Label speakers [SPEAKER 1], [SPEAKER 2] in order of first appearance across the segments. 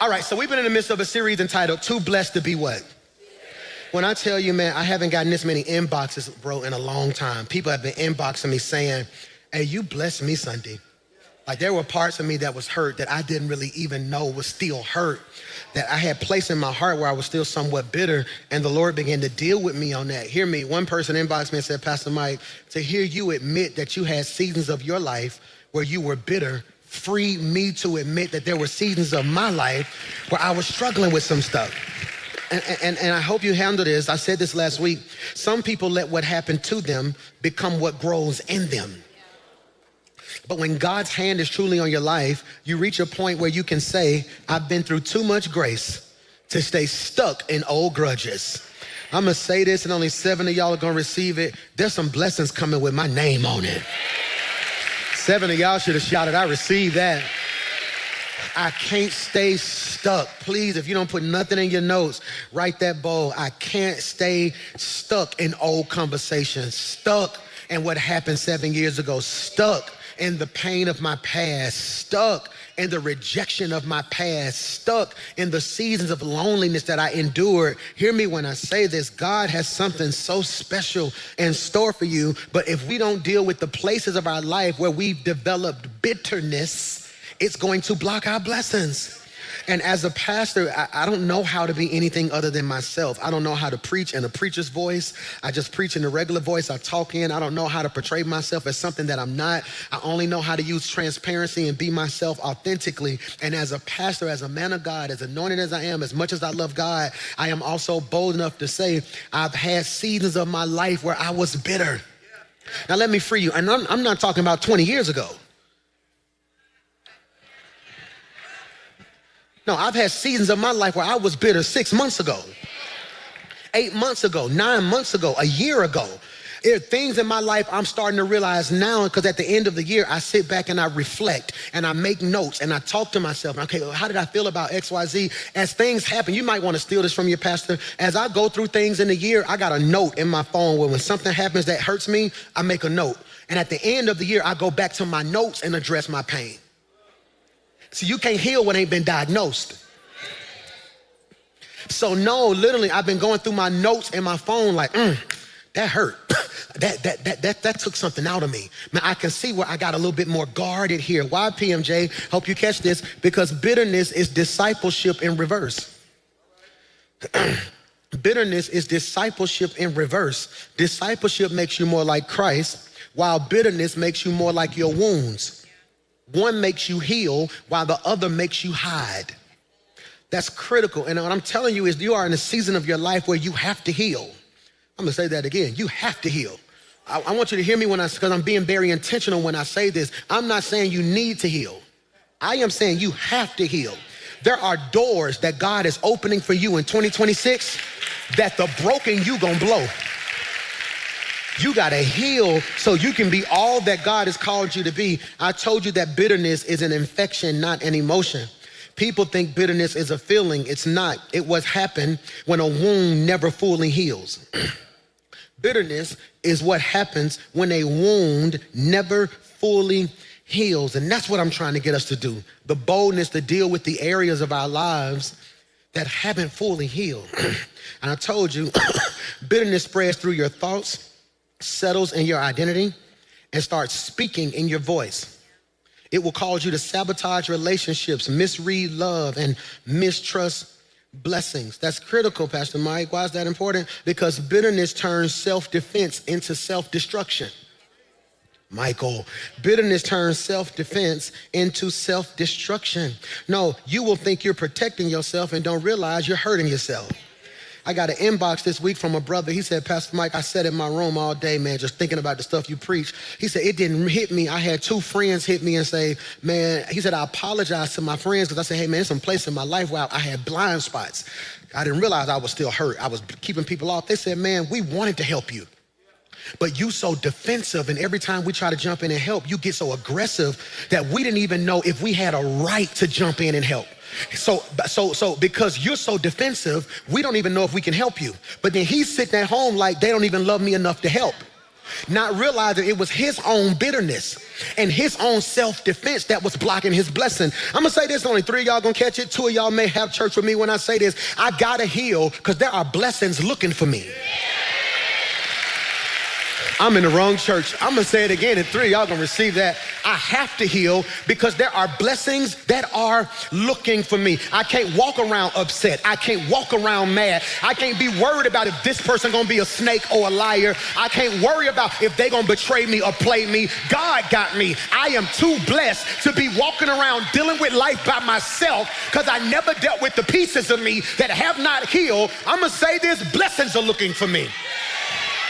[SPEAKER 1] All right, so we've been in the midst of a series entitled Too Blessed to Be What? When I tell you, man, I haven't gotten this many inboxes, bro, in a long time. People have been inboxing me saying, hey, you blessed me Sunday. Like there were parts of me that was hurt that I didn't really even know was still hurt, that I had placed in my heart where I was still somewhat bitter, and the Lord began to deal with me on that. Hear me, one person inboxed me and said, Pastor Mike, to hear you admit that you had seasons of your life where you were bitter freed me to admit that there were seasons of my life where I was struggling with some stuff. And I hope you handle this. I said this last week. Some people let what happened to them become what grows in them. But when God's hand is truly on your life, you reach a point where you can say, I've been through too much grace to stay stuck in old grudges. I'm gonna say this and only 7 of y'all are gonna receive it. There's some blessings coming with my name on it. 7 of y'all should have shouted, I received that. I can't stay stuck. Please, if you don't put nothing in your notes, write that bold. I can't stay stuck in old conversations, stuck in what happened 7 years ago, stuck in the pain of my past, stuck in the rejection of my past, stuck in the seasons of loneliness that I endured. Hear me when I say this, God has something so special in store for you, but if we don't deal with the places of our life where we've developed bitterness, it's going to block our blessings. And as a pastor, I don't know how to be anything other than myself. I don't know how to preach in a preacher's voice. I just preach in the regular voice I talk in. I don't know how to portray myself as something that I'm not. I only know how to use transparency and be myself authentically. And as a pastor, as a man of God, as anointed as I am, as much as I love God, I am also bold enough to say I've had seasons of my life where I was bitter. Now let me free you. And I'm not talking about 20 years ago. No, I've had seasons of my life where I was bitter 6 months ago, 8 months ago, 9 months ago, a year ago. There are things in my life I'm starting to realize now, because at the end of the year, I sit back and I reflect and I make notes and I talk to myself. Okay, well, how did I feel about XYZ? As things happen, you might want to steal this from your pastor. As I go through things in the year, I got a note in my phone where when something happens that hurts me, I make a note. And at the end of the year, I go back to my notes and address my pain. See, you can't heal what ain't been diagnosed. So no, literally, I've been going through my notes in my phone like, that hurt. That took something out of me. Man, I can see where I got a little bit more guarded here. Why, PMJ? Hope you catch this. Because bitterness is discipleship in reverse. Bitterness is discipleship in reverse. Discipleship makes you more like Christ, while bitterness makes you more like your wounds. One makes you heal while the other makes you hide. That's critical. And what I'm telling you is you are in a season of your life where you have to heal. I'm gonna say that again. You have to heal. I want you to hear me because I'm being very intentional when I say this. I'm not saying you need to heal. I am saying you have to heal. There are doors that God is opening for you in 2026 that the broken you gonna blow. You gotta heal so you can be all that God has called you to be. I told you that bitterness is an infection, not an emotion. People think bitterness is a feeling. It's not. It was happened when a wound never fully heals. Bitterness is what happens when a wound never fully heals. And that's what I'm trying to get us to do. The boldness to deal with the areas of our lives that haven't fully healed. And I told you, bitterness spreads through your thoughts, settles in your identity, and starts speaking in your voice. It will cause you to sabotage relationships, misread love, and mistrust blessings. That's critical, Pastor Mike. Why is that important? Because bitterness turns self-defense into self-destruction. Michael, bitterness turns self-defense into self-destruction. No, you will think you're protecting yourself and don't realize you're hurting yourself. I got an inbox this week from a brother. He said, Pastor Mike, I sat in my room all day, man, just thinking about the stuff you preach. He said, it didn't hit me. I had 2 friends hit me and say, man, he said, I apologize to my friends because I said, hey, man, there's some place in my life where I had blind spots. I didn't realize I was still hurt. I was keeping people off. They said, man, we wanted to help you, but you so defensive, and every time we try to jump in and help, you get so aggressive that we didn't even know if we had a right to jump in and help. So because you're so defensive, we don't even know if we can help you. But then he's sitting at home like they don't even love me enough to help. not realizing it was his own bitterness and his own self-defense that was blocking his blessing. I'm gonna say this, only 3 of y'all gonna catch it. 2 of y'all may have church with me when I say this. I gotta heal because there are blessings looking for me. I'm in the wrong church. I'm gonna say it again, and 3 of y'all gonna receive that. I have to heal because there are blessings that are looking for me. I can't walk around upset. I can't walk around mad. I can't be worried about if this person gonna be a snake or a liar. I can't worry about if they gonna betray me or play me. God got me. I am too blessed to be walking around dealing with life by myself because I never dealt with the pieces of me that have not healed. I'm gonna say this, blessings are looking for me.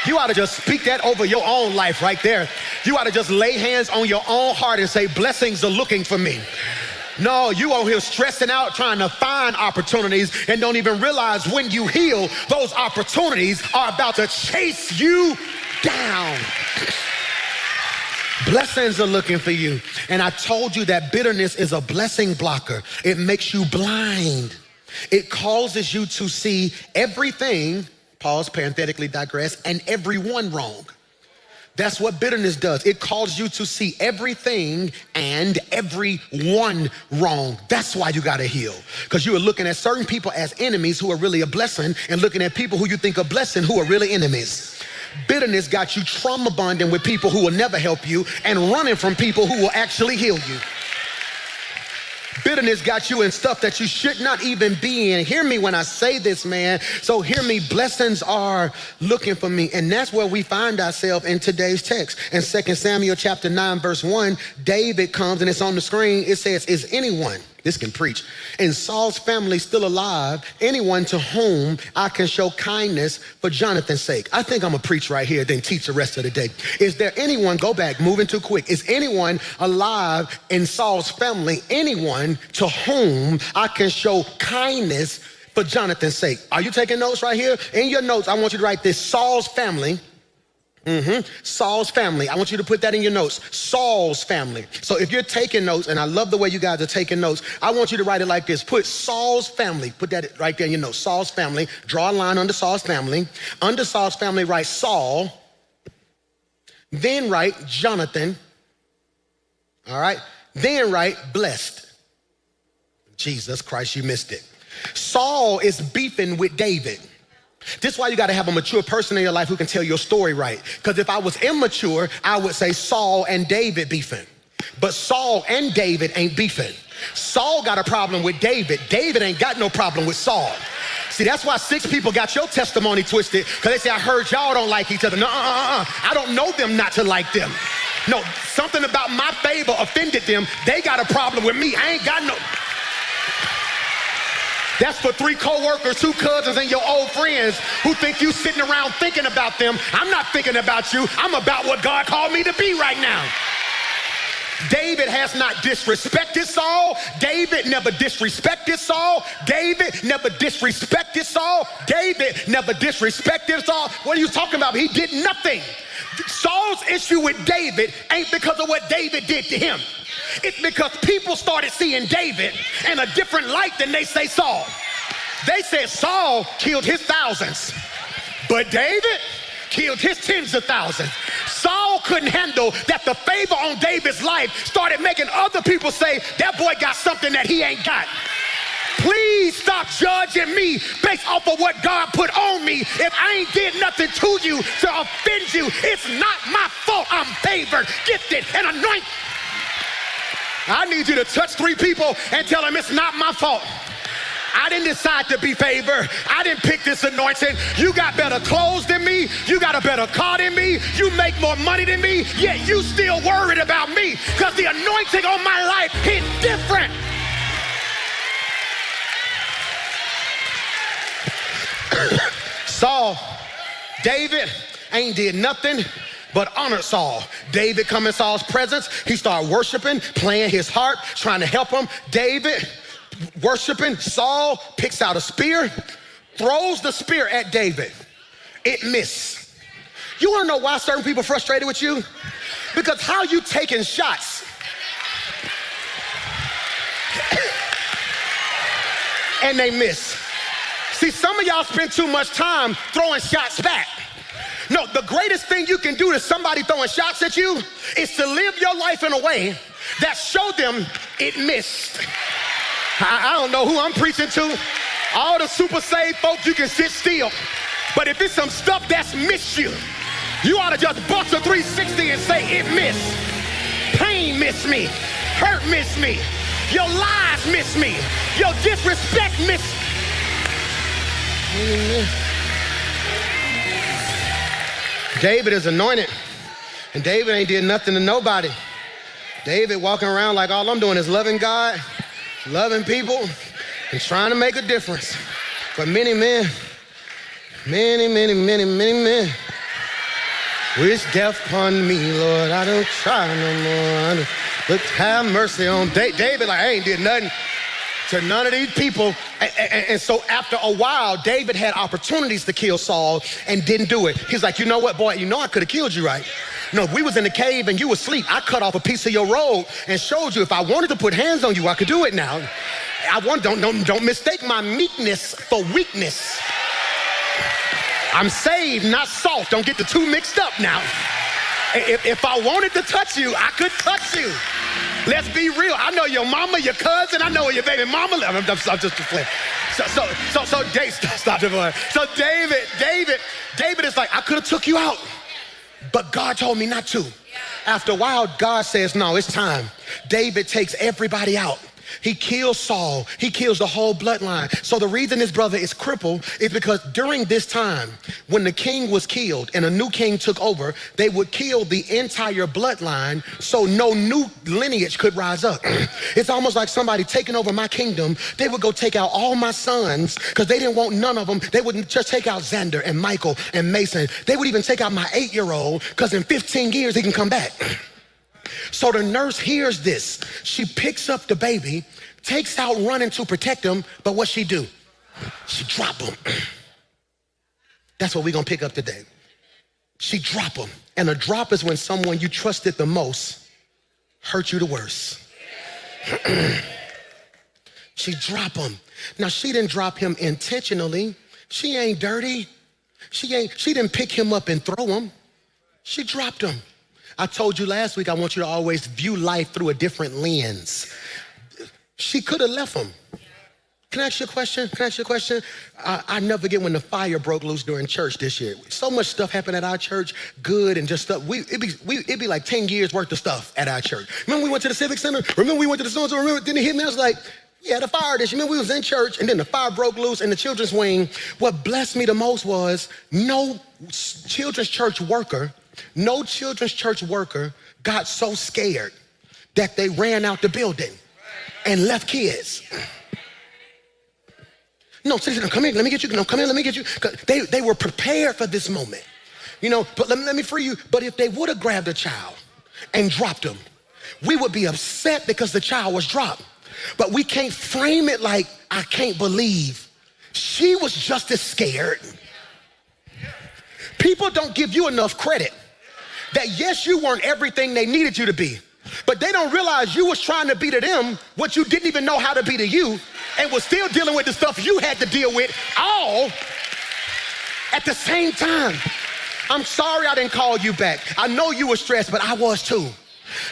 [SPEAKER 1] You ought to just speak that over your own life right there. You ought to just lay hands on your own heart and say, blessings are looking for me. No, you on here stressing out trying to find opportunities and don't even realize when you heal, those opportunities are about to chase you down. Blessings are looking for you. And I told you that bitterness is a blessing blocker. It makes you blind. It causes you to see everything, pause, parenthetically digress, and everyone wrong. That's what bitterness does. It causes you to see everything and everyone wrong. That's why you gotta heal. Because you are looking at certain people as enemies who are really a blessing and looking at people who you think are blessing who are really enemies. Bitterness got you trauma bonding with people who will never help you and running from people who will actually heal you. Bitterness got you in stuff that you should not even be in. Hear me when I say this, man. So hear me, blessings are looking for me. And that's where we find ourselves in today's text. In 2 Samuel chapter 9, verse 1, David comes, and it's on the screen. It says, is anyone, this can preach, in Saul's family still alive, anyone to whom I can show kindness for Jonathan's sake? I think I'm gonna preach right here, then teach the rest of the day. Is there anyone, go back, moving too quick. Is anyone alive in Saul's family, anyone to whom I can show kindness for Jonathan's sake? Are you taking notes right here? In your notes, I want you to write this, Saul's family. Saul's family. I want you to put that in your notes. Saul's family. So if you're taking notes, and I love the way you guys are taking notes, I want you to write it like this. Put Saul's family. Put that right there in your notes. Saul's family. Draw a line under Saul's family. Under Saul's family, write Saul. Then write Jonathan. All right. Then write blessed. Jesus Christ, you missed it. Saul is beefing with David. This is why you got to have a mature person in your life who can tell your story right. Because if I was immature, I would say Saul and David beefing. But Saul and David ain't beefing. Saul got a problem with David. David ain't got no problem with Saul. See, that's why 6 people got your testimony twisted, because they say, I heard y'all don't like each other. No, I don't know them not to like them. No, something about my favor offended them. They got a problem with me. I ain't got no... That's for 3 coworkers, 2 cousins, and your old friends who think you sitting around thinking about them. I'm not thinking about you. I'm about what God called me to be right now. David has not disrespected Saul. David never disrespected Saul. David never disrespected Saul. David never disrespected Saul. What are you talking about? He did nothing. Saul's issue with David ain't because of what David did to him. It's because people started seeing David in a different light than they say Saul. They said Saul killed his thousands, but David killed his tens of thousands. Saul couldn't handle that the favor on David's life started making other people say, that boy got something that he ain't got. Please stop judging me based off of what God put on me. If I ain't did nothing to you to offend you, it's not my fault. I'm favored, gifted, and anointed. I need you to touch 3 people and tell them it's not my fault. I didn't decide to be favored. I didn't pick this anointing. You got better clothes than me. You got a better car than me. You make more money than me. Yet you still worried about me because the anointing on my life hit different. Saul, David ain't did nothing but honor Saul. David come in Saul's presence. He started worshiping, playing his harp, trying to help him. David worshiping. Saul picks out a spear, throws the spear at David. It missed. You wanna know why certain people are frustrated with you? Because how you taking shots and they miss. See, some of y'all spend too much time throwing shots back. No, the greatest thing you can do to somebody throwing shots at you is to live your life in a way that show them it missed. I don't know who I'm preaching to. All the super saved folks, you can sit still. But if it's some stuff that's missed you, you ought to just bust a 360 and say, it missed. Pain missed me. Hurt missed me. Your lies missed me. Your disrespect missed me. David is anointed, and David ain't did nothing to nobody. David walking around like all I'm doing is loving God, loving people, and trying to make a difference. But many men, many men, wish death upon me, Lord. I don't try no more. Look, have mercy on David. Like, I ain't did nothing to none of these people. And so after a while, David had opportunities to kill Saul and didn't do it. He's like, you know what, boy, you know I could have killed you, right? No, if we was in the cave and you was asleep, I cut off a piece of your robe and showed you if I wanted to put hands on you, I could do it now. Don't mistake my meekness for weakness. I'm saved, not soft. Don't get the two mixed up now. If I wanted to touch you, I could touch you. Let's be real. I know your mama, your cousin. I know your baby mama. I'm just playing. So David is like, I could have took you out, but God told me not to. After a while, God says, no, it's time. David takes everybody out. He kills Saul. He kills the whole bloodline. So the reason his brother is crippled is because during this time, when the king was killed and a new king took over, they would kill the entire bloodline so no new lineage could rise up. It's almost like somebody taking over my kingdom. They would go take out all my sons because they didn't want none of them. They wouldn't just take out Xander and Michael and Mason. They would even take out my 8-year-old because in 15 years he can come back. So the nurse hears this. She picks up the baby, takes out running to protect him, but what she do? She drop him. That's what we're gonna pick up today. She drop him. And a drop is when someone you trusted the most hurt you the worst. She drop him. Now she didn't drop him intentionally. She ain't dirty. She didn't pick him up and throw him. She dropped him. I told you last week, I want you to always view life through a different lens. She could have left him. Can I ask you a question? I never forget when the fire broke loose during church this year. So much stuff happened at our church, good and just stuff. It'd be like 10 years worth of stuff at our church. Remember we went to the Civic Center? Remember we went to the so-and-so? Remember, didn't it hit me? I was like, yeah, the fire this. Remember we was in church and then the fire broke loose in the children's wing. What blessed me the most was no children's church worker got so scared that they ran out the building and left kids. No, come here, let me get you. No, come here, let me get you. They were prepared for this moment. You know, but let me free you. But if they would have grabbed a child and dropped him, we would be upset because the child was dropped. But we can't frame it like, I can't believe she was just as scared. People don't give you enough credit that yes, you weren't everything they needed you to be, but they don't realize you was trying to be to them what you didn't even know how to be to you and was still dealing with the stuff you had to deal with all at the same time. I'm sorry I didn't call you back. I know you were stressed, but I was too.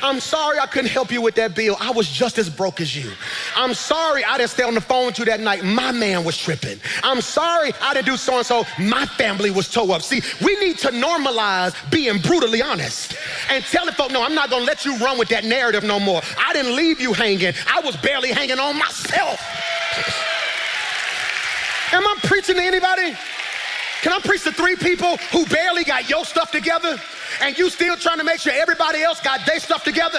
[SPEAKER 1] I'm sorry I couldn't help you with that bill. I was just as broke as you. I'm sorry I didn't stay on the phone with you that night. My man was tripping. I'm sorry I didn't do so-and-so. My family was tore up. See, we need to normalize being brutally honest and telling folks, no, I'm not gonna let you run with that narrative no more. I didn't leave you hanging. I was barely hanging on myself. Am I preaching to anybody? Can I preach to 3 people who barely got your stuff together and you still trying to make sure everybody else got their stuff together?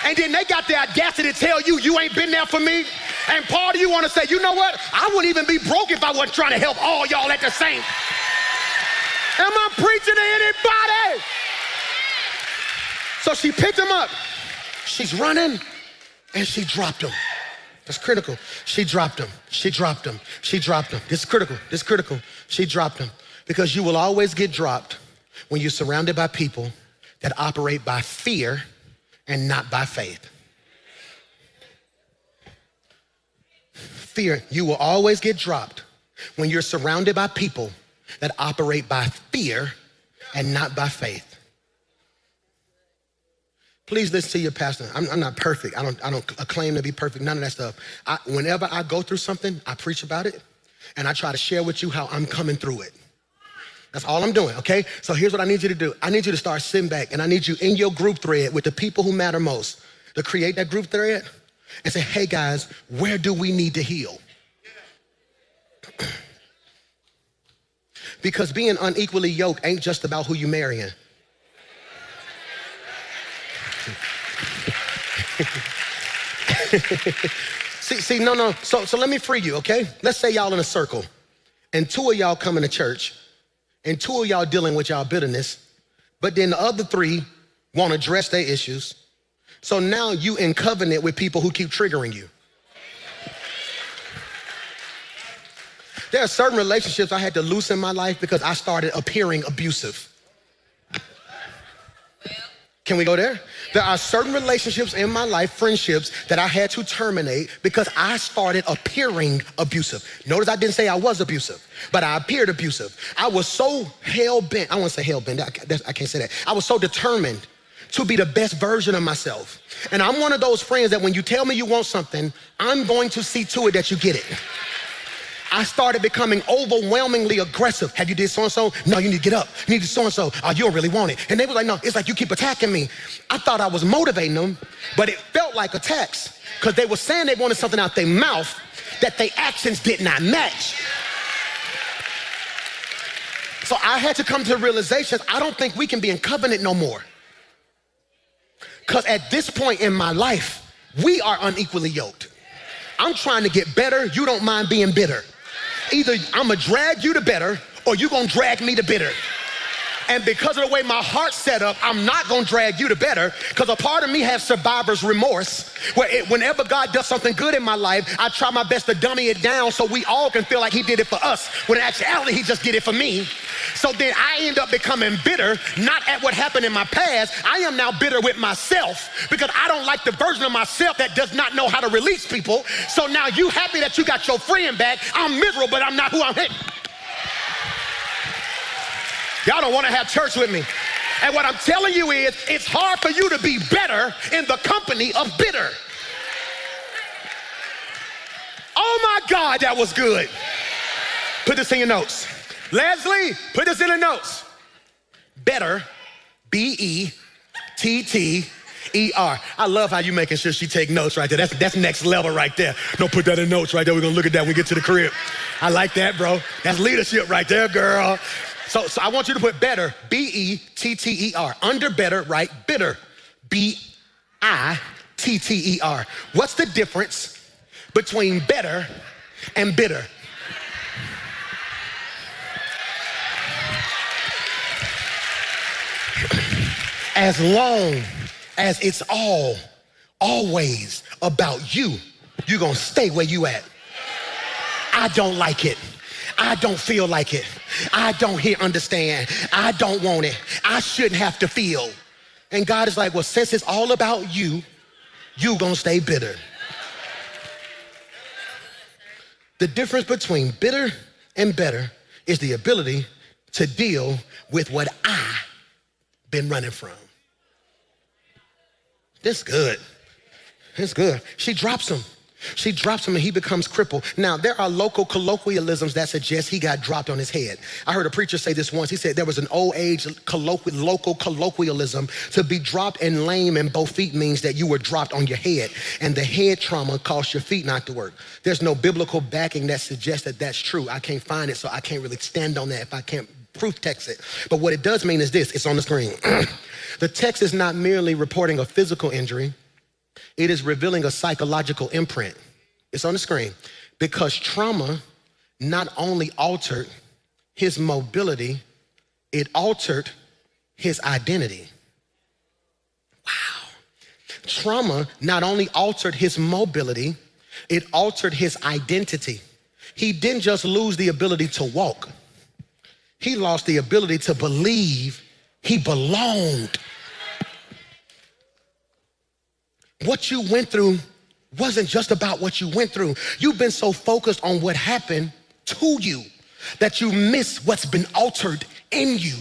[SPEAKER 1] And then they got the audacity to tell you, you ain't been there for me. And part of you want to say, you know what? I wouldn't even be broke if I wasn't trying to help all y'all at the same. Am I preaching to anybody? So she picked him up. She's running and she dropped him. That's critical. She dropped him. She dropped him. She dropped him. This is critical. This is critical. She dropped him. Because you will always get dropped when you're surrounded by people that operate by fear and not by faith. Fear. You will always get dropped when you're surrounded by people that operate by fear and not by faith. Please listen to your pastor. I'm not perfect. I don't claim to be perfect, none of that stuff. Whenever I go through something, I preach about it, and I try to share with you how I'm coming through it. That's all I'm doing, okay? So here's what I need you to do. I need you to start sitting back, and I need you in your group thread with the people who matter most to create that group thread and say, hey guys, where do we need to heal? Because being unequally yoked ain't just about who you marrying. No. So let me free you, okay? Let's say y'all in a circle, and two of y'all coming to church, and two of y'all dealing with y'all bitterness, but then the other three want to address their issues. So now you in covenant with people who keep triggering you. There are certain relationships I had to loose in my life because I started appearing abusive. Can we go there? There are certain relationships in my life, friendships, that I had to terminate because I started appearing abusive. Notice I didn't say I was abusive, but I appeared abusive. I was so hell-bent, I won't say hell-bent, I can't say that. I was so determined to be the best version of myself. And I'm one of those friends that when you tell me you want something, I'm going to see to it that you get it. I started becoming overwhelmingly aggressive. Have you did so-and-so? No, you need to get up. You need to so-and-so. Oh, you don't really want it. And they were like, no, it's like you keep attacking me. I thought I was motivating them, but it felt like attacks because they were saying they wanted something out their mouth that their actions did not match. So I had to come to the realization, I don't think we can be in covenant no more. Because at this point in my life, we are unequally yoked. I'm trying to get better. You don't mind being bitter. Either I'm gonna drag you to better or you gonna drag me to bitter. And because of the way my heart's set up, I'm not gonna drag you to better because a part of me has survivor's remorse where whenever God does something good in my life, I try my best to dummy it down so we all can feel like he did it for us, when in actuality he just did it for me. So then I end up becoming bitter, not at what happened in my past. I am now bitter with myself because I don't like the version of myself that does not know how to release people. So now you happy that you got your friend back. I'm miserable, but I'm not who I'm hitting. Y'all don't want to have church with me. And what I'm telling you is, it's hard for you to be better in the company of bitter. Oh my God, that was good. Put this in your notes. Leslie, put this in the notes. Better, B-E-T-T-E-R. I love how you making sure she take notes right there. That's next level right there. No, put that in notes right there. We're gonna look at that when we get to the crib. I like that, bro. That's leadership right there, girl. So I want you to put better, B-E-T-T-E-R. Under better, write bitter, B-I-T-T-E-R. What's the difference between better and bitter? As long as it's always about you, you're gonna stay where you at. I don't like it. I don't feel like it. I don't understand. I don't want it. I shouldn't have to feel. And God is like, well, since it's all about you, you gonna stay bitter. The difference between bitter and better is the ability to deal with what I've been running from. This good. It's good. She drops him. She drops him and he becomes crippled. Now, there are local colloquialisms that suggest he got dropped on his head. I heard a preacher say this once. He said there was an old age local colloquialism. To be dropped and lame in both feet means that you were dropped on your head, and the head trauma caused your feet not to work. There's no biblical backing that suggests that that's true. I can't find it, so I can't really stand on that if I can't proof text it. But what it does mean is this, it's on the screen. The text is not merely reporting a physical injury. It is revealing a psychological imprint. It's on the screen. Because trauma not only altered his mobility, it altered his identity. Wow. Trauma not only altered his mobility, it altered his identity. He didn't just lose the ability to walk. He lost the ability to believe he belonged. What you went through wasn't just about what you went through. You've been so focused on what happened to you that you miss what's been altered in you.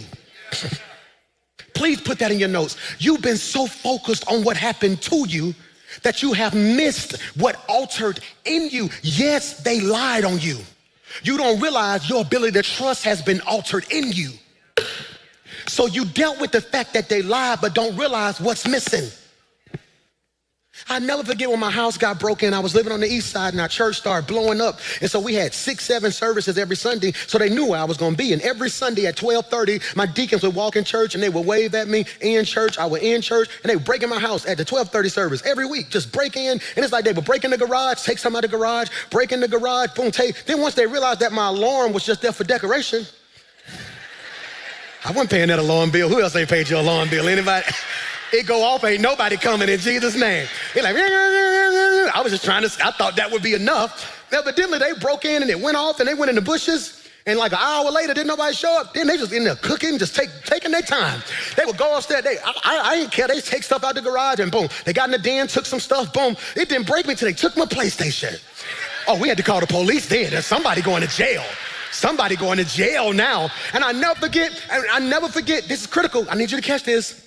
[SPEAKER 1] Please put that in your notes. You've been so focused on what happened to you that you have missed what altered in you. Yes, they lied on you. You don't realize your ability to trust has been altered in you. So you dealt with the fact that they lied, but don't realize what's missing. I never forget when my house got broken. I was living on the east side and our church started blowing up. And so we had 6, 7 services every Sunday. So they knew where I was going to be. And every Sunday at 12:30, my deacons would walk in church and they would wave at me in church. I would in church and they would break in my house at the 12:30 service every week. Just break in. And it's like they would break in the garage, take something out of the garage, break in the garage, boom, take. Then once they realized that my alarm was just there for decoration, I wasn't paying that alarm bill. Who else ain't paid your alarm bill? Anybody? It go off, ain't nobody coming in Jesus' name. They're like, I was just trying to, I thought that would be enough. Evidently, they broke in and it went off and they went in the bushes. And like an hour later, didn't nobody show up. Then they just in there cooking, just taking their time. They would go upstairs. I didn't care. They take stuff out the garage and boom. They got in the den, took some stuff, boom. It didn't break me till they took my PlayStation. Oh, we had to call the police then. There's somebody going to jail. Somebody going to jail now. And I never forget, this is critical. I need you to catch this.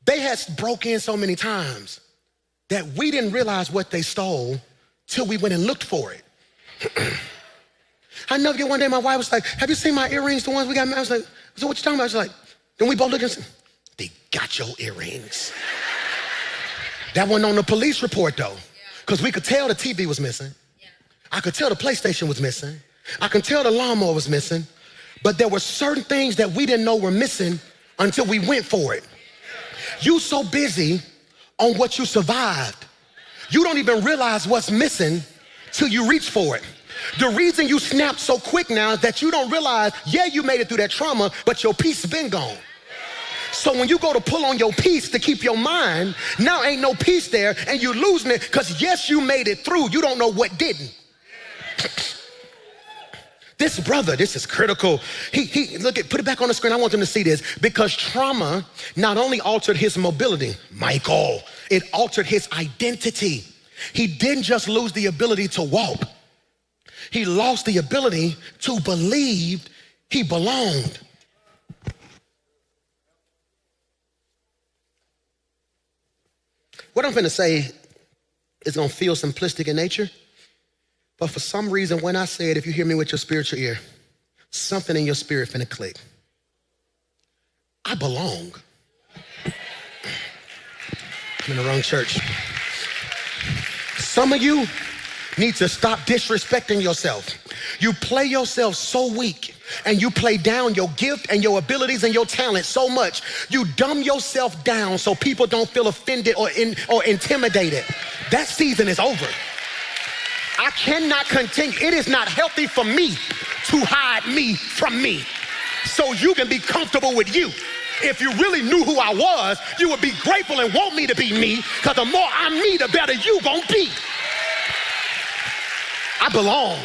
[SPEAKER 1] They had broke in so many times that we didn't realize what they stole till we went and looked for it. I never get one day my wife was like, have you seen my earrings, the ones we got? I was like, so what you talking about? She's like, then we both looked and said, they got your earrings. That wasn't on the police report though, because we could tell the TV was missing. I could tell the PlayStation was missing. I could tell the lawnmower was missing, but there were certain things that we didn't know were missing until we went for it. You so busy on what you survived, you don't even realize what's missing till you reach for it. The reason you snap so quick now is that you don't realize, yeah, you made it through that trauma, but your peace has been gone. So when you go to pull on your peace to keep your mind, now ain't no peace there and you're losing it because yes, you made it through. You don't know what didn't. This brother, this is critical. Look at, put it back on the screen. I want them to see this because trauma not only altered his mobility, Michael, it altered his identity. He didn't just lose the ability to walk. He lost the ability to believe he belonged. What I'm going to say is going to feel simplistic in nature. But for some reason, when I say it, if you hear me with your spiritual ear, something in your spirit finna click. I belong. I'm in the wrong church. Some of you need to stop disrespecting yourself. You play yourself so weak and you play down your gift and your abilities and your talent so much. You dumb yourself down so people don't feel offended or intimidated. That season is over. I cannot continue. It is not healthy for me to hide me from me. So you can be comfortable with you. If you really knew who I was, you would be grateful and want me to be me, because the more I'm me, the better you gonna be. I belong.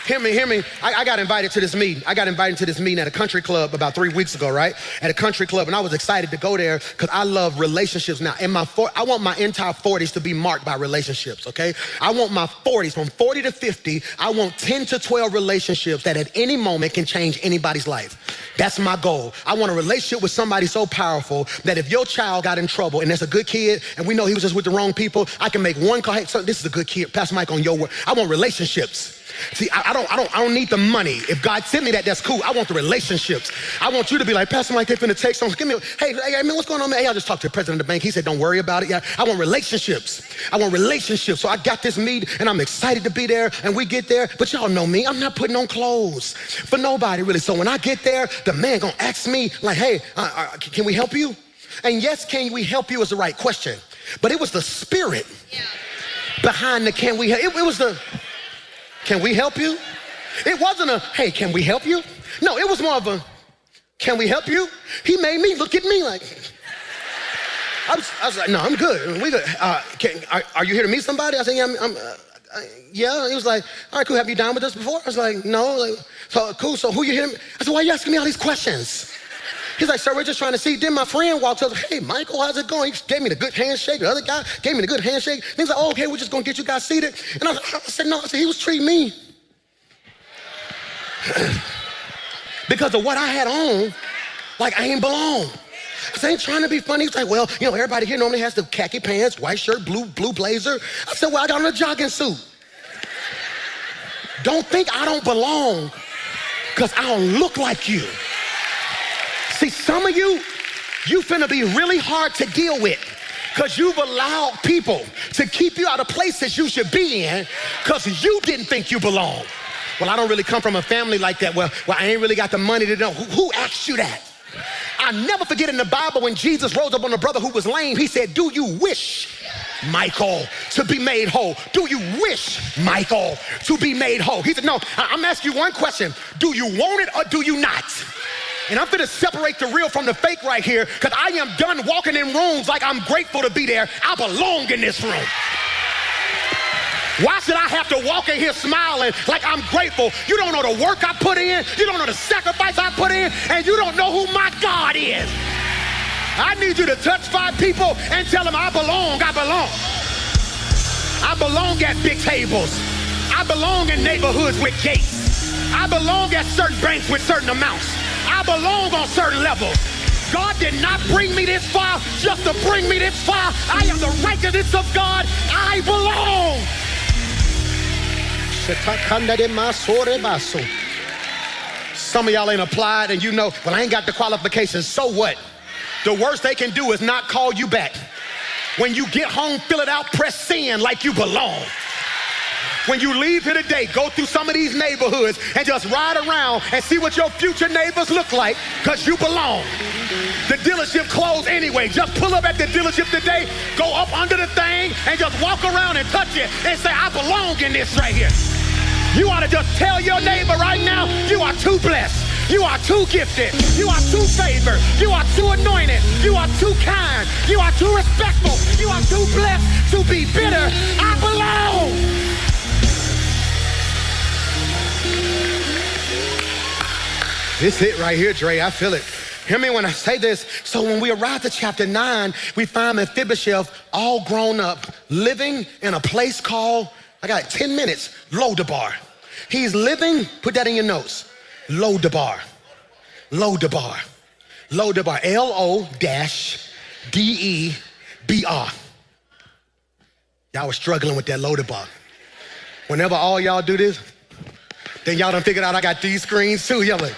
[SPEAKER 1] Hear me. I got invited to this meeting. I got invited to this meeting at a country club about 3 weeks ago, right? At a country club, and I was excited to go there because I love relationships now. I want my entire 40s to be marked by relationships, okay? I want my 40s, from 40 to 50, I want 10 to 12 relationships that at any moment can change anybody's life. That's my goal. I want a relationship with somebody so powerful that if your child got in trouble and that's a good kid, and we know he was just with the wrong people, I can make one call, hey, so this is a good kid, Pastor Mike on your word. I want relationships. See, I don't need the money. If God sent me that, that's cool. I want the relationships. I want you to be like, Pastor Mike, they're finna take something. Give me, hey, man, what's going on, man? Hey, I just talked to the president of the bank. He said, don't worry about it. Yeah, I want relationships. I want relationships. So I got this meet and I'm excited to be there and we get there, but y'all know me. I'm not putting on clothes for nobody really. So when I get there, the man gonna ask me like, hey, can we help you? And yes, can we help you is the right question. But it was the spirit behind the can we help. It was the, can we help you? It wasn't a, hey, can we help you? No, it was more of a, can we help you? He made me look at me like, I was like, no, I'm good. We good. Are you here to meet somebody? I said, yeah, yeah. He was like, all right, cool. Have you dined with us before? I was like, no. Like, so cool. So who you here? I said, why are you asking me all these questions? He's like, sir, we're just trying to see. Then my friend walks up, hey, Michael, how's it going? He gave me the good handshake. The other guy gave me the good handshake. And he's like, oh, okay, we're just going to get you guys seated. And I said, no. I said, he was treating me. Because of what I had on, like I ain't belong. I ain't trying to be funny. He's like, well, everybody here normally has the khaki pants, white shirt, blue blazer. I said, well, I got on a jogging suit. Don't think I don't belong because I don't look like you. See, some of you finna be really hard to deal with because you've allowed people to keep you out of places you should be in because you didn't think you belong. Well, I don't really come from a family like that. Well, I ain't really got the money to know. Who asked you that? I never forget in the Bible when Jesus rose up on a brother who was lame, he said, do you wish, Michael, to be made whole? Do you wish, Michael, to be made whole? He said, no, I'm asking you one question. Do you want it or do you not? And I'm gonna separate the real from the fake right here because I am done walking in rooms like I'm grateful to be there. I belong in this room. Why should I have to walk in here smiling like I'm grateful? You don't know the work I put in, you don't know the sacrifice I put in, and you don't know who my God is. I need you to touch 5 people and tell them I belong, I belong. I belong at big tables. I belong in neighborhoods with gates. I belong at certain banks with certain amounts. I belong on certain levels. God did not bring me this far just to bring me this far. I am the righteousness of God. I belong. Some of y'all ain't applied and well, I ain't got the qualifications. So what? The worst they can do is not call you back. When you get home, fill it out, press send like you belong. When you leave here today, go through some of these neighborhoods and just ride around and see what your future neighbors look like because you belong. The dealership closed anyway. Just pull up at the dealership today, go up under the thing and just walk around and touch it and say, I belong in this right here. You ought to just tell your neighbor right now, you are too blessed. You are too gifted. You are too favored. You are too anointed. You are too kind. You are too respectful. You are too blessed to be bitter. I belong. This it right here, Dre. I feel it. Hear me when I say this. So when we arrive to chapter 9, we find Mephibosheth all grown up, living in a place called, I got 10 minutes, Lodabar. He's living, put that in your notes, Lodabar. Lodabar. Lodabar. L-O-D-E-B-R. Y'all were struggling with that Lodabar. Whenever all y'all do this, then y'all done figured out I got these screens too. Y'all like,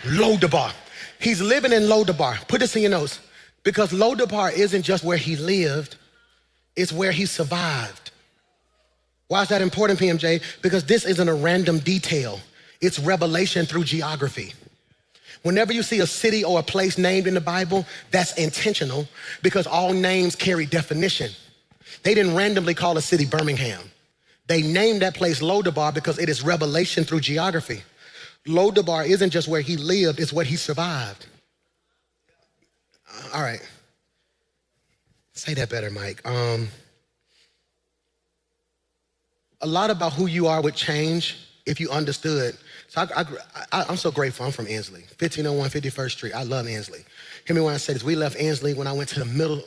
[SPEAKER 1] Lodabar. He's living in Lodabar. Put this in your notes. Because Lodabar isn't just where he lived, it's where he survived. Why is that important, PMJ? Because this isn't a random detail. It's revelation through geography. Whenever you see a city or a place named in the Bible, that's intentional because all names carry definition. They didn't randomly call a city Birmingham. They named that place Lodabar because it is revelation through geography. Lodabar isn't just where he lived, it's what he survived. All right. Say that better, Mike. A lot about who you are would change if you understood. So I'm so grateful. I'm from Ansley, 1501 51st Street. I love Ansley. Hear me when I say this. We left Ansley when I went to the middle,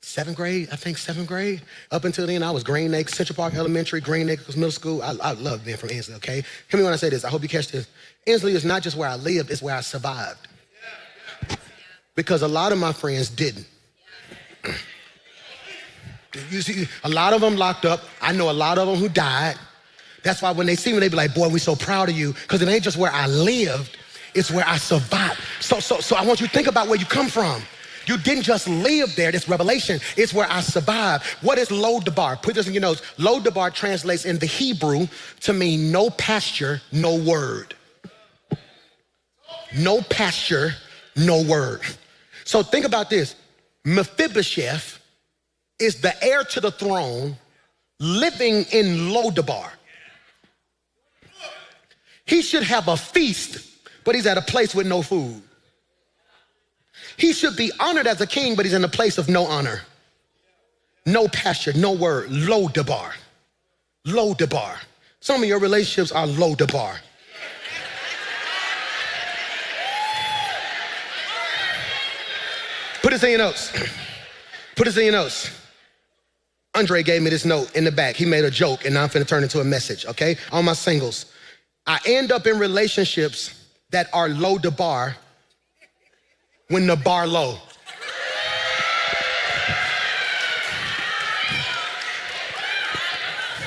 [SPEAKER 1] 7th grade, I think 7th grade. Up until then, I was Green Acres, Central Park Elementary, Green Acres Middle School. I love being from Ansley, okay? Hear me when I say this. I hope you catch this. Ansley is not just where I lived, it's where I survived. Because a lot of my friends didn't. You see, a lot of them locked up. I know a lot of them who died. That's why when they see me, they be like, boy, we're so proud of you. Because it ain't just where I lived, it's where I survived. So I want you to think about where you come from. You didn't just live there, this revelation. It's where I survived. What is Lodabar? Put this in your notes. Lodabar translates in the Hebrew to mean no pasture, no word. No pasture, no word. So think about this. Mephibosheth is the heir to the throne living in Lodabar. He should have a feast, but he's at a place with no food. He should be honored as a king, but he's in a place of no honor. No pasture, no word. Lodabar. Lodabar. Some of your relationships are Lodabar. Put this in your notes. Put this in your notes. Andre gave me this note in the back. He made a joke, and now I'm finna turn it into a message, okay? All my singles. I end up in relationships that are low the bar when the bar low.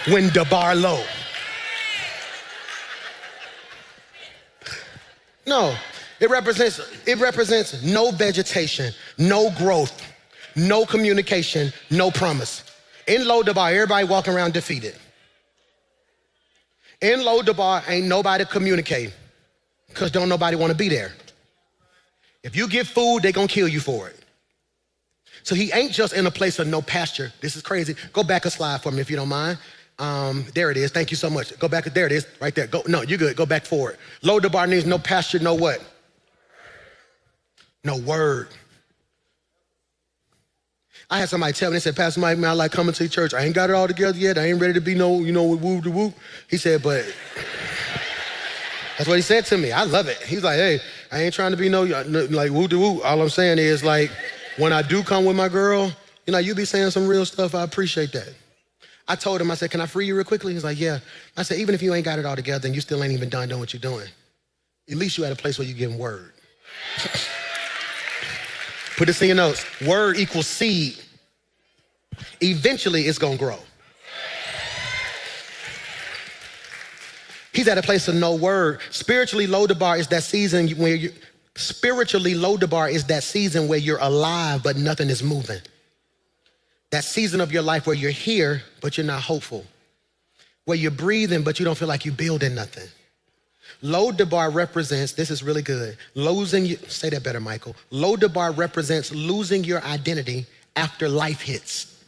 [SPEAKER 1] When the bar low. No, it represents no vegetation, no growth, no communication, no promise. In Lodabar, everybody walking around defeated. In Lodabar, ain't nobody communicating because don't nobody want to be there. If you get food, they gonna kill you for it. So he ain't just in a place of no pasture. This is crazy. Go back a slide for me if you don't mind. There it is. Thank you so much. Go back. There it is. Right there. Go. No, you're good. Go back forward. Lodabar needs no pasture, no what? No word. I had somebody tell me, they said, Pastor Mike, man, I like coming to the church. I ain't got it all together yet. I ain't ready to be no, whoop de whoop. He said, but that's what he said to me. I love it. He's like, hey, I ain't trying to be no like whoop de whoop. All I'm saying is like, when I do come with my girl, you be saying some real stuff. I appreciate that. I told him, I said, can I free you real quickly? He's like, yeah. I said, even if you ain't got it all together and you still ain't even done doing what you're doing, at least you at a place where you're giving word. Put this in your notes. Word equals seed. Eventually, it's gonna grow. He's at a place of no word. Spiritually, Lodabar is that season where you're alive, but nothing is moving. That season of your life where you're here, but you're not hopeful. Where you're breathing, but you don't feel like you're building nothing. Lodabar represents, this is really good, say that better, Michael. Lodabar represents losing your identity after life hits.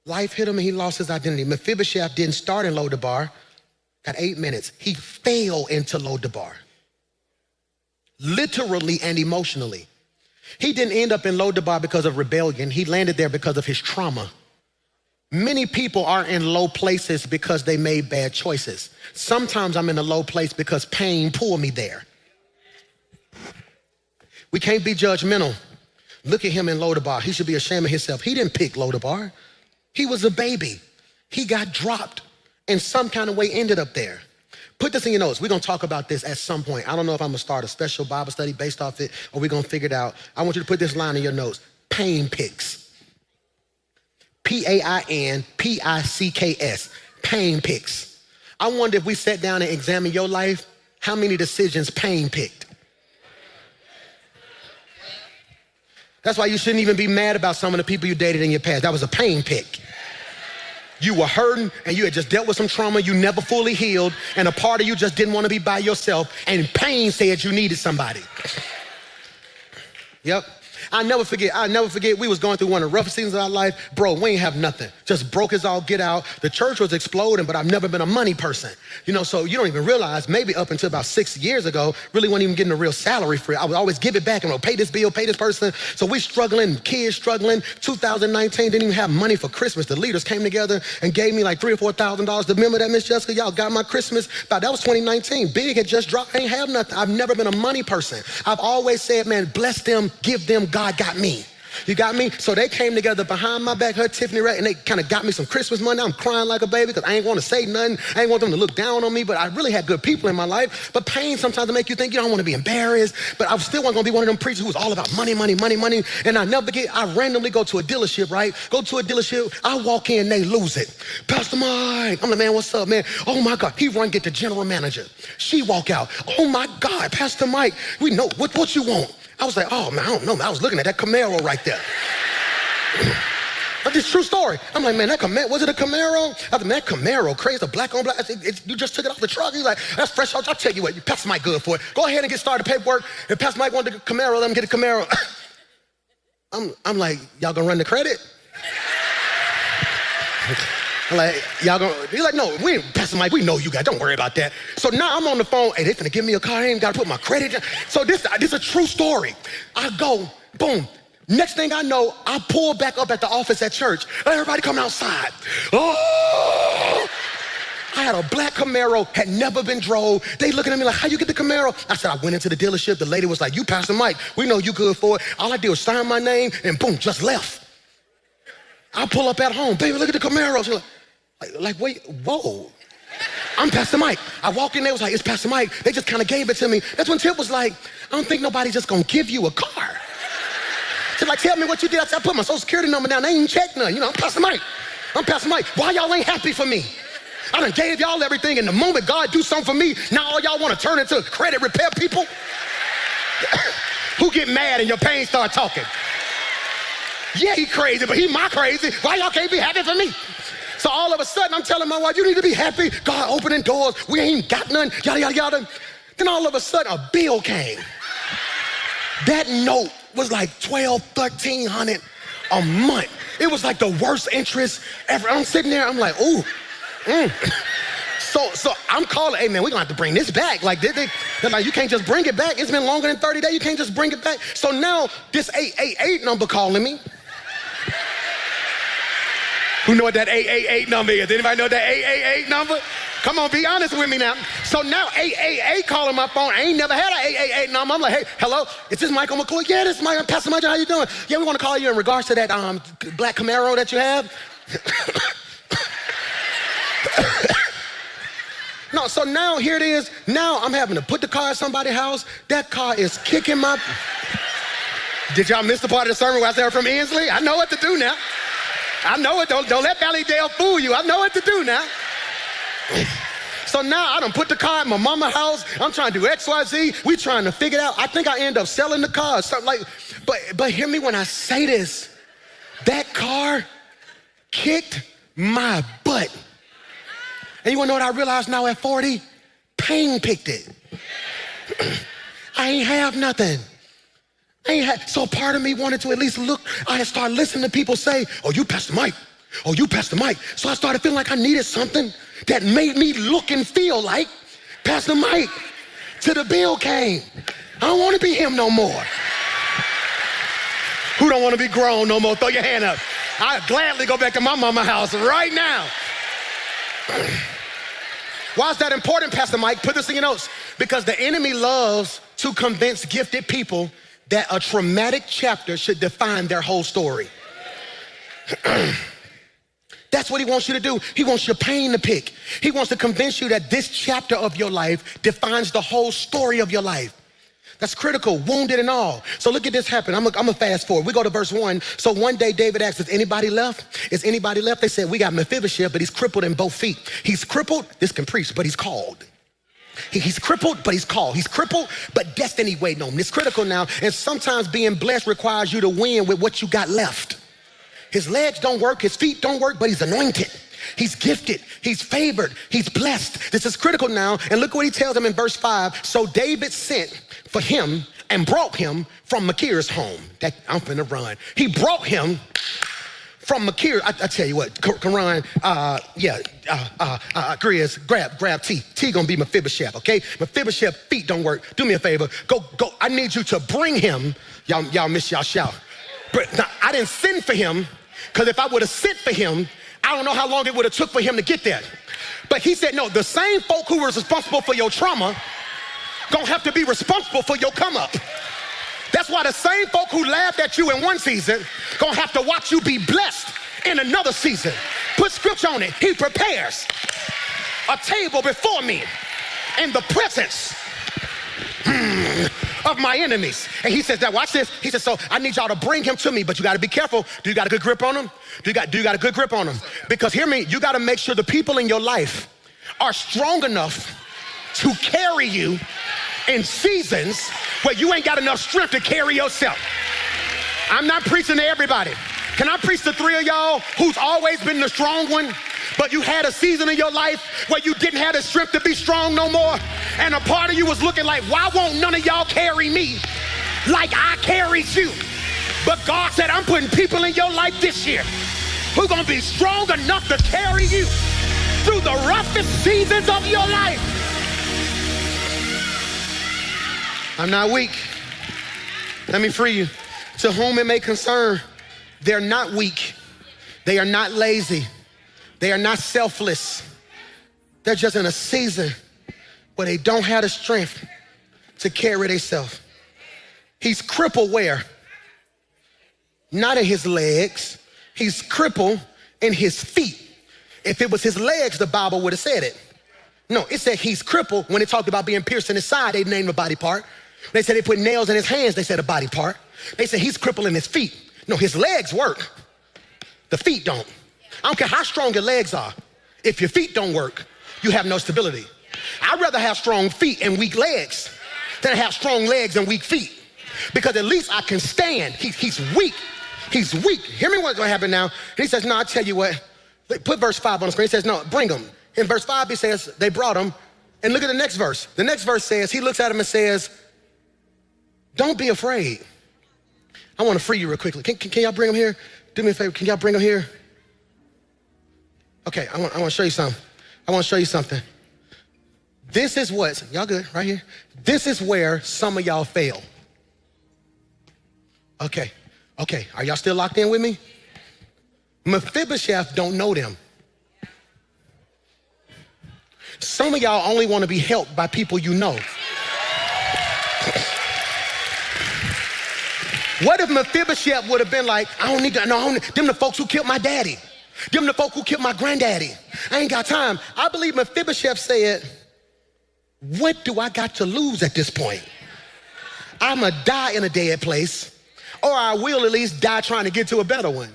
[SPEAKER 1] Life hit him and he lost his identity. Mephibosheth didn't start in Lodabar, got 8 minutes. He fell into Lodabar, literally and emotionally. He didn't end up in Lodabar because of rebellion. He landed there because of his trauma. Many people are in low places because they made bad choices. Sometimes I'm in a low place because pain pulled me there. We can't be judgmental. Look at him in Lodabar. He should be ashamed of himself. He didn't pick Lodabar. He was a baby. He got dropped and some kind of way ended up there. Put this in your notes. We're gonna talk about this at some point. I don't know if I'm gonna start a special Bible study based off it or we're gonna figure it out. I want you to put this line in your notes. Pain picks. Painpicks. Pain picks. I wonder if we sat down and examined your life, how many decisions pain picked? That's why you shouldn't even be mad about some of the people you dated in your past. That was a pain pick. You were hurting and you had just dealt with some trauma you never fully healed, and a part of you just didn't want to be by yourself, and pain said you needed somebody. Yep. I'll never forget, we was going through one of the roughest seasons of our life. Bro, we ain't have nothing. Just broke as all get out. The church was exploding, but I've never been a money person. So you don't even realize, maybe up until about 6 years ago, really wasn't even getting a real salary for it. I would always give it back and pay this bill, pay this person. So we struggling, kids struggling. 2019, didn't even have money for Christmas. The leaders came together and gave me like $3,000 or $4,000. Remember that, Miss Jessica? Y'all got my Christmas. That was 2019. Big had just dropped. I ain't have nothing. I've never been a money person. I've always said, man, bless them, give them, God got me. You got me? So they came together behind my back, her Tiffany Ray, and they kind of got me some Christmas money. I'm crying like a baby because I ain't want to say nothing. I ain't want them to look down on me, but I really had good people in my life. But pain sometimes will make you think you don't want to be embarrassed. But I still wasn't going to be one of them preachers who was all about money, money, money, money. And I never forget, I randomly go to a dealership, right? Go to a dealership, I walk in, they lose it. Pastor Mike, I'm like, man, what's up, man? Oh my God, he run get the general manager. She walk out, oh my God, Pastor Mike, we know, what you want? I was like, oh man, I don't know, man. I was looking at that Camaro right there. But this true story. I'm like, man, that Camaro, was it a Camaro? I said, man, that Camaro, crazy, the black on black. I said, you just took it off the truck? He's like, that's fresh out. I'll tell you what, Pastor Mike good for it. Go ahead and get started paperwork. If Pastor Mike wanted a Camaro, let him get a Camaro. I'm like, y'all gonna run the credit? I'm like, y'all gonna, he's like, no, we ain't, Pastor Mike, we know you guys, don't worry about that. So now I'm on the phone, hey, they finna give me a car, I ain't gotta put my credit in. So this is a true story. I go, boom. Next thing I know, I pull back up at the office at church. Everybody come outside. Oh! I had a black Camaro, had never been drove. They looking at me like, how you get the Camaro? I said, I went into the dealership. The lady was like, you Pastor Mike, we know you good for it. All I did was sign my name and boom, just left. I pull up at home, baby, look at the Camaro. She's like, wait, whoa. I'm Pastor Mike. I walk in there, was like, it's Pastor Mike. They just kind of gave it to me. That's when Tip was like, I don't think nobody's just gonna give you a car. She's like, tell me what you did. I said, I put my social security number down. They ain't checked none. You know, I'm Pastor Mike. I'm Pastor Mike. Why y'all ain't happy for me? I done gave y'all everything, and the moment God do something for me, now all y'all want to turn into credit repair people? Who get mad and your pain start talking? Yeah, he crazy, but he my crazy. Why y'all can't be happy for me? So all of a sudden, I'm telling my wife, you need to be happy. God opening doors. We ain't got none, yada, yada, yada. Then all of a sudden, a bill came. That note was like $1,200, $1,300 a month. It was like the worst interest ever. I'm sitting there, I'm like, ooh. So I'm calling, hey man, we're gonna have to bring this back. Like, they're like, you can't just bring it back. It's been longer than 30 days, you can't just bring it back. So now this 888 number calling me. Who know what that 888 number is? Anybody know that 888 number? Come on, be honest with me now. So now 888 calling my phone. I ain't never had an 888 number. I'm like, hey, hello, is this Michael McCoy? Yeah, this is Michael. Pastor Michael, how you doing? Yeah, we want to call you in regards to that black Camaro that you have. No, so now here it is. Now I'm having to put the car at somebody's house. That car is kicking my... Did y'all miss the part of the sermon where I said from Inslee? I know what to do now. I know it. Don't let Valley Dale fool you. I know what to do now. So now I done put the car at my mama's house. I'm trying to do X, Y, Z. We trying to figure it out. I think I end up selling the car or something like, but hear me when I say this. That car kicked my butt. And you wanna know what I realized now at 40? Pain picked it. I ain't have nothing. So part of me wanted to at least look. I had started listening to people say, oh, you Pastor Mike. Oh, you Pastor Mike. So I started feeling like I needed something that made me look and feel like Pastor Mike. Till the bill came. I don't want to be him no more. Who don't want to be grown no more? Throw your hand up. I'd gladly go back to my mama's house right now. Why is that important, Pastor Mike? Put this in your notes. Because the enemy loves to convince gifted people that a traumatic chapter should define their whole story. That's what he wants you to do. He wants your pain to pick. He wants to convince you that this chapter of your life defines the whole story of your life. That's critical, wounded and all. So look at this happen. I'm gonna fast forward. We go to verse 1. So one day David asked, is anybody left? Is anybody left? They said, we got Mephibosheth, but he's crippled in both feet. He's crippled, this can preach, but he's called. He's crippled, but he's called. He's crippled, but destiny waiting on him. It's critical now, and sometimes being blessed requires you to win with what you got left. His legs don't work, his feet don't work, but he's anointed. He's gifted, he's favored, he's blessed. This is critical now, and look what he tells him in verse 5. So David sent for him and brought him from Machir's home. I'm finna run. He brought him from Machir. I tell you what, Karan, Grizz, grab T. T gonna be Mephibosheth, okay? Mephibosheth feet don't work. Do me a favor, go. I need you to bring him. Y'all miss y'all shout. But now, I didn't send for him, because if I would have sent for him, I don't know how long it would have took for him to get there. But he said, no, the same folk who was responsible for your trauma gonna have to be responsible for your come up. That's why the same folk who laughed at you in one season gonna have to watch you be blessed in another season. Put scripture on it. He prepares a table before me in the presence of my enemies. And he says, now watch this. He says, so I need y'all to bring him to me, but you gotta be careful. Do you got a good grip on him? Do you got a good grip on him? Because hear me, you gotta make sure the people in your life are strong enough to carry you in seasons where you ain't got enough strength to carry yourself. I'm not preaching to everybody. Can I preach to 3 of y'all who's always been the strong one, but you had a season in your life where you didn't have the strength to be strong no more, and a part of you was looking like, why won't none of y'all carry me like I carried you? But God said, I'm putting people in your life this year who are gonna be strong enough to carry you through the roughest seasons of your life. I'm not weak. Let me free you. To whom it may concern, they're not weak. They are not lazy. They are not selfless. They're just in a season where they don't have the strength to carry themselves. He's crippled where? Not in his legs. He's crippled in his feet. If it was his legs, the Bible would have said it. No, it said he's crippled. When it talked about being pierced in his side, they named a body part. They said they put nails in his hands, they said a body part. They said he's crippled in his feet. No, his legs work. The feet don't. I don't care how strong your legs are. If your feet don't work, you have no stability. I'd rather have strong feet and weak legs than have strong legs and weak feet. Because at least I can stand. He's weak. He's weak. Hear me what's gonna happen now. And he says, no, I'll tell you what. Put verse 5 on the screen. He says, no, bring him. In verse 5, he says, they brought him. And look at the next verse. The next verse says, he looks at him and says, don't be afraid. I want to free you real quickly. Can y'all bring him here? Do me a favor, can y'all bring him here? Okay, I want to show you something. I want to show you something. This is what, y'all good, right here? This is where some of y'all fail. Okay, are y'all still locked in with me? Mephibosheth don't know them. Some of y'all only want to be helped by people you know. What if Mephibosheth would have been like, I don't need to know them the folks who killed my daddy. Them the folk who killed my granddaddy. I ain't got time. I believe Mephibosheth said, what do I got to lose at this point? I'ma die in a dead place, or I will at least die trying to get to a better one.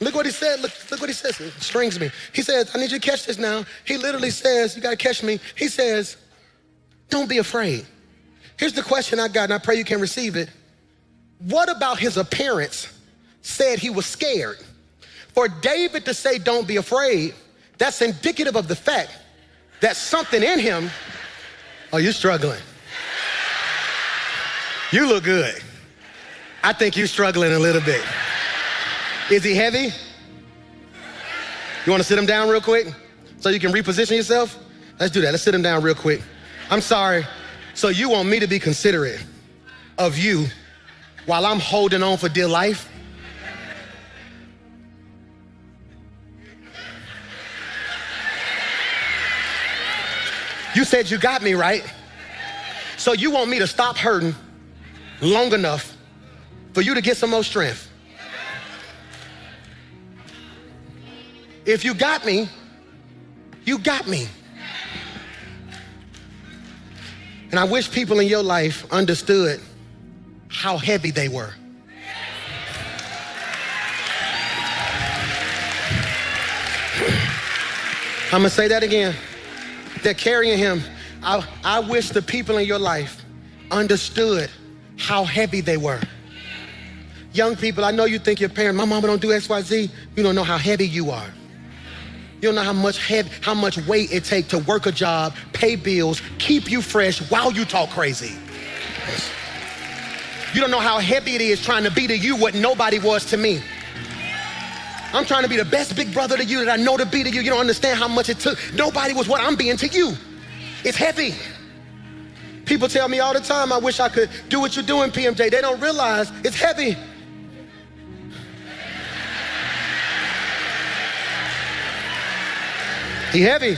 [SPEAKER 1] Look what he said, look what he says, it strings me. He says, I need you to catch this now. He literally says, you gotta catch me. He says, don't be afraid. Here's the question I got, and I pray you can receive it. What about his appearance said he was scared? For David to say, don't be afraid, that's indicative of the fact that something in him, oh, you're struggling. You look good. I think you're struggling a little bit. Is he heavy? You wanna sit him down real quick so you can reposition yourself? Let's do that, let's sit him down real quick. I'm sorry, so you want me to be considerate of you while I'm holding on for dear life? You said you got me, right? So you want me to stop hurting long enough for you to get some more strength. If you got me, you got me. And I wish people in your life understood how heavy they were. I'm gonna say that again. They're carrying him. I wish the people in your life understood how heavy they were. Young people, I know you think your parents, my mama don't do X, Y, Z. You don't know how heavy you are. You don't know how much weight it takes to work a job, pay bills, keep you fresh while you talk crazy. You don't know how heavy it is trying to be to you what nobody was to me. I'm trying to be the best big brother to you that I know to be to you. You don't understand how much it took. Nobody was what I'm being to you. It's heavy. People tell me all the time, I wish I could do what you're doing, PMJ. They don't realize it's heavy. He heavy.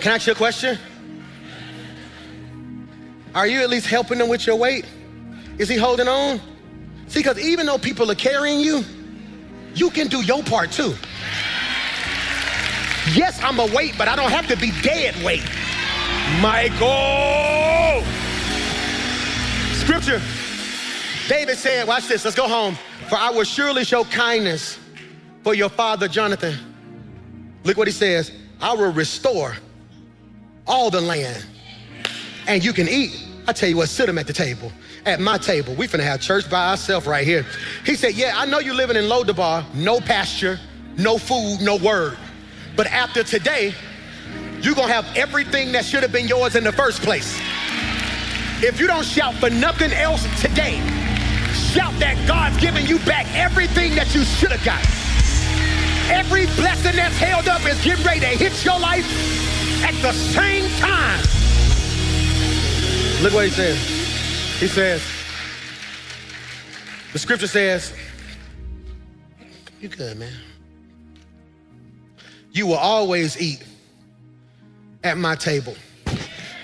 [SPEAKER 1] Can I ask you a question? Are you at least helping them with your weight? Is he holding on? See, because even though people are carrying you, you can do your part too. Yes, I'm a weight, but I don't have to be dead weight. Michael! Scripture, David said, watch this, let's go home. For I will surely show kindness for your father Jonathan. Look what he says, I will restore all the land and you can eat. I tell you what, sit him at the table. At my table, we finna have church by ourselves right here. He said, yeah, I know you living in Lodabar, no pasture, no food, no word. But after today, you're gonna have everything that should have been yours in the first place. If you don't shout for nothing else today, shout that God's giving you back everything that you should have got. Every blessing that's held up is getting ready to hit your life at the same time. Look what he says. He says, the scripture says, you good, man. You will always eat at my table.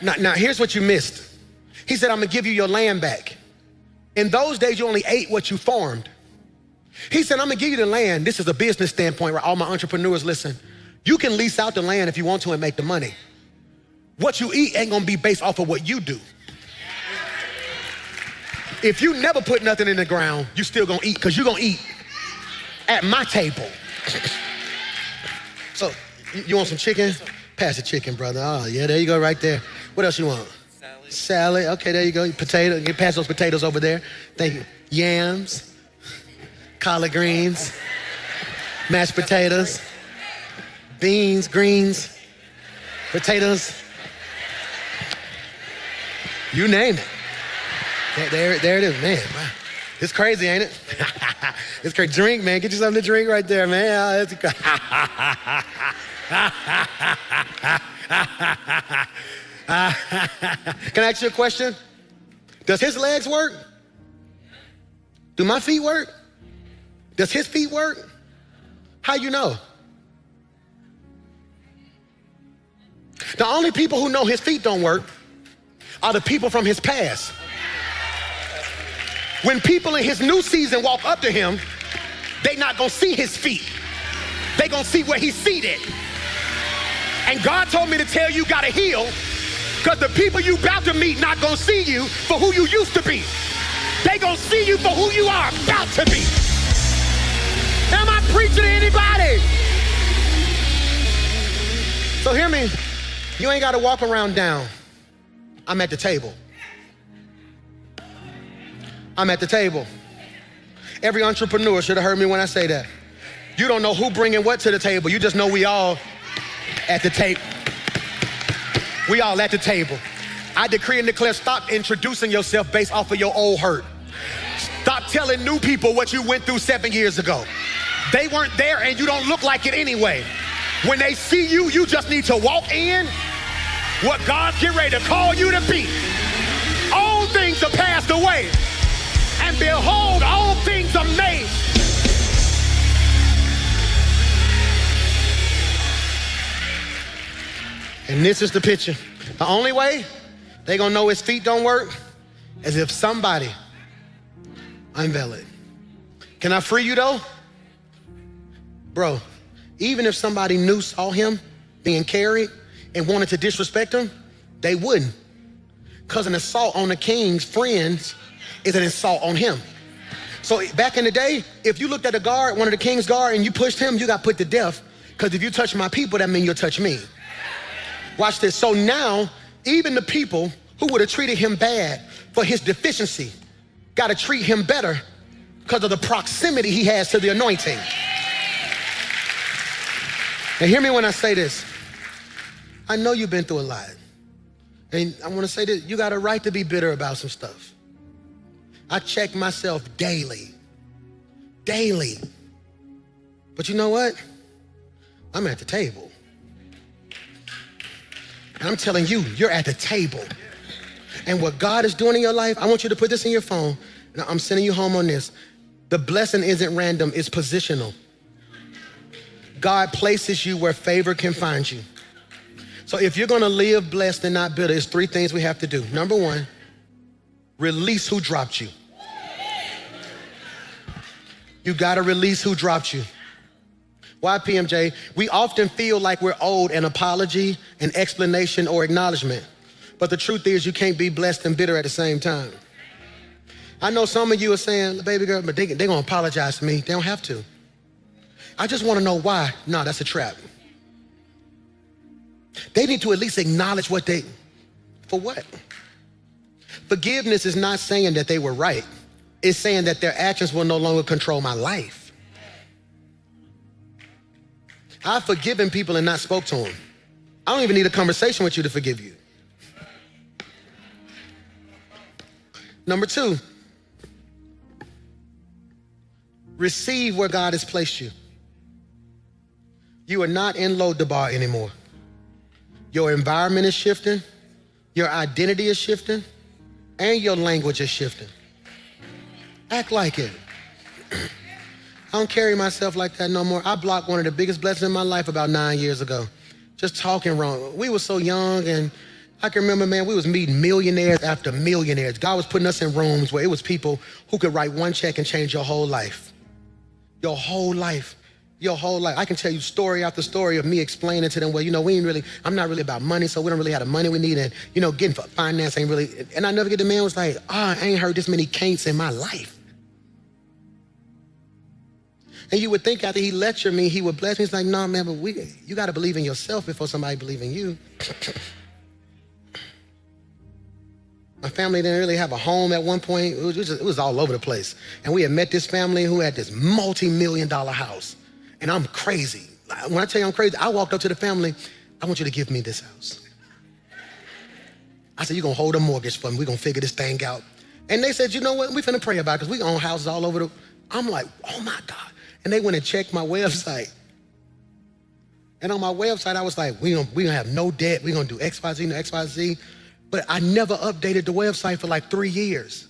[SPEAKER 1] Now here's what you missed. He said, I'm gonna give you your land back. In those days, you only ate what you farmed. He said, I'm gonna give you the land. This is a business standpoint where all my entrepreneurs listen. You can lease out the land if you want to and make the money. What you eat ain't gonna be based off of what you do. If you never put nothing in the ground, you still gonna eat, because you're gonna eat at my table. So, you want some chicken? Pass the chicken, brother. Oh, yeah, there you go right there. What else you want? Salad. Salad, okay, there you go. Potato, pass those potatoes over there. Thank you. Yams, collard greens, mashed potatoes, beans, greens, potatoes. You name it. There it is, man. It's crazy, ain't it? It's crazy. Drink, man. Get you something to drink right there, man. Can I ask you a question? Does his legs work? Do my feet work? Does his feet work? How you know? The only people who know his feet don't work are the people from his past. When people in his new season walk up to him, they not gonna see his feet. They gonna see where he's seated. And God told me to tell you gotta heal, because the people you about to meet not gonna see you for who you used to be. They gonna see you for who you are about to be. Am I preaching to anybody? So hear me, you ain't gotta walk around down. I'm at the table. I'm at the table. Every entrepreneur should have heard me when I say that. You don't know who bringing what to the table. You just know we all at the table. We all at the table. I decree and declare, stop introducing yourself based off of your old hurt. Stop telling new people what you went through 7 years ago. They weren't there and you don't look like it anyway. When they see you, you just need to walk in what God's getting ready to call you to be. All things are passed away, and behold, all things are made. And this is the picture. The only way they gonna know his feet don't work is if somebody unveil it. Can I free you though? Bro, even if somebody new saw him being carried and wanted to disrespect him, they wouldn't. Because an assault on the king's friends is an assault on him. So back in the day, if you looked at a guard, one of the king's guard, and you pushed him, you got put to death. Because if you touch my people, that means you'll touch me. Watch this. So now, even the people who would have treated him bad for his deficiency got to treat him better because of the proximity he has to the anointing. Now hear me when I say this. I know you've been through a lot. And I want to say this, you got a right to be bitter about some stuff. I check myself daily. But you know what? I'm at the table. And I'm telling you, you're at the table. And what God is doing in your life, I want you to put this in your phone. Now, I'm sending you home on this. The blessing isn't random, it's positional. God places you where favor can find you. So if you're gonna live blessed and not bitter, it's 3 things we have to do. Number 1, release who dropped you. You gotta release who dropped you. Why, PMJ? We often feel like we're owed an apology, an explanation, or acknowledgement. But the truth is you can't be blessed and bitter at the same time. I know some of you are saying, baby girl, but they're gonna apologize to me. They don't have to. I just wanna know why. No, that's a trap. They need to at least acknowledge for what? Forgiveness is not saying that they were right. It's saying that their actions will no longer control my life. I've forgiven people and not spoke to them. I don't even need a conversation with you to forgive you. Number 2, receive where God has placed you. You are not in Lodabar anymore. Your environment is shifting, your identity is shifting, and your language is shifting. Act like it. I don't carry myself like that no more. I blocked one of the biggest blessings in my life about 9 years ago. Just talking wrong. We were so young, and I can remember, man, we was meeting millionaires after millionaires. God was putting us in rooms where it was people who could write one check and change your whole life. Your whole life. Your whole life. I can tell you story after story of me explaining to them, well, I'm not really about money, so we don't really have the money we need. And, getting finance ain't really, and I never get the man was like, I ain't heard this many can'ts in my life. And you would think after he lectured me, he would bless me. He's like, no, man, but you got to believe in yourself before somebody believe in you. My family didn't really have a home at one point. It was all over the place. And we had met this family who had this multi-million-dollar house. And I'm crazy. When I tell you I'm crazy, I walked up to the family, I want you to give me this house. I said, you're going to hold a mortgage for me. We're going to figure this thing out. And they said, you know what? We finna pray about it because we own houses all over the... I'm like, oh my God. And they went and checked my website. And on my website, I was like, we gonna have no debt. We're going to do X, Y, Z, no X, Y, Z. But I never updated the website for like 3 years.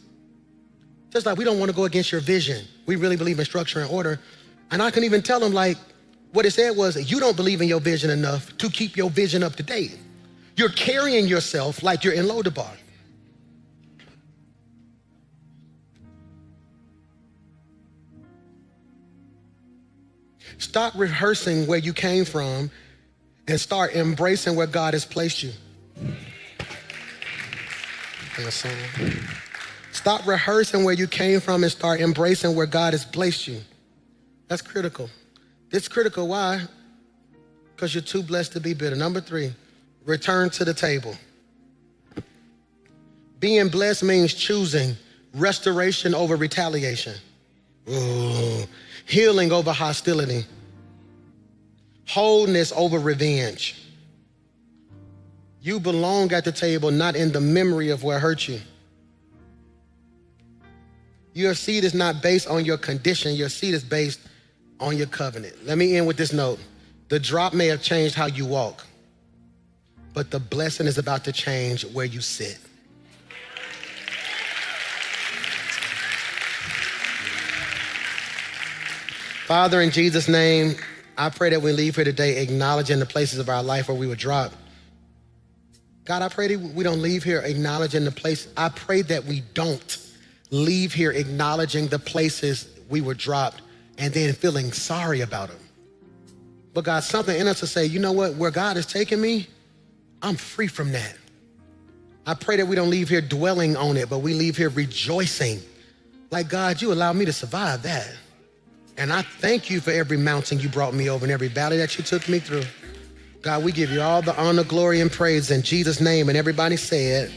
[SPEAKER 1] Just like we don't want to go against your vision. We really believe in structure and order. And I couldn't even tell them, like, what it said was, you don't believe in your vision enough to keep your vision up to date. You're carrying yourself like you're in Lodabar. Stop rehearsing where you came from and start embracing where God has placed you. Stop rehearsing where you came from and start embracing where God has placed you. That's critical. It's critical. Why? Because you're too blessed to be bitter. Number 3, return to the table. Being blessed means choosing restoration over retaliation. Ooh. Healing over hostility. Wholeness over revenge. You belong at the table, not in the memory of what hurt you. Your seed is not based on your condition. Your seed is based on your covenant. Let me end with this note. The drop may have changed how you walk, but the blessing is about to change where you sit. Father, in Jesus' name, I pray that we leave here today acknowledging the places of our life where we were dropped. God, I pray that we don't leave here acknowledging the place. I pray that we don't leave here acknowledging the places we were dropped and then feeling sorry about them. But God, something in us to say, you know what, where God has taken me, I'm free from that. I pray that we don't leave here dwelling on it, but we leave here rejoicing. Like, God, you allowed me to survive that. And I thank you for every mountain you brought me over and every valley that you took me through. God, we give you all the honor, glory, and praise in Jesus' name. And everybody said,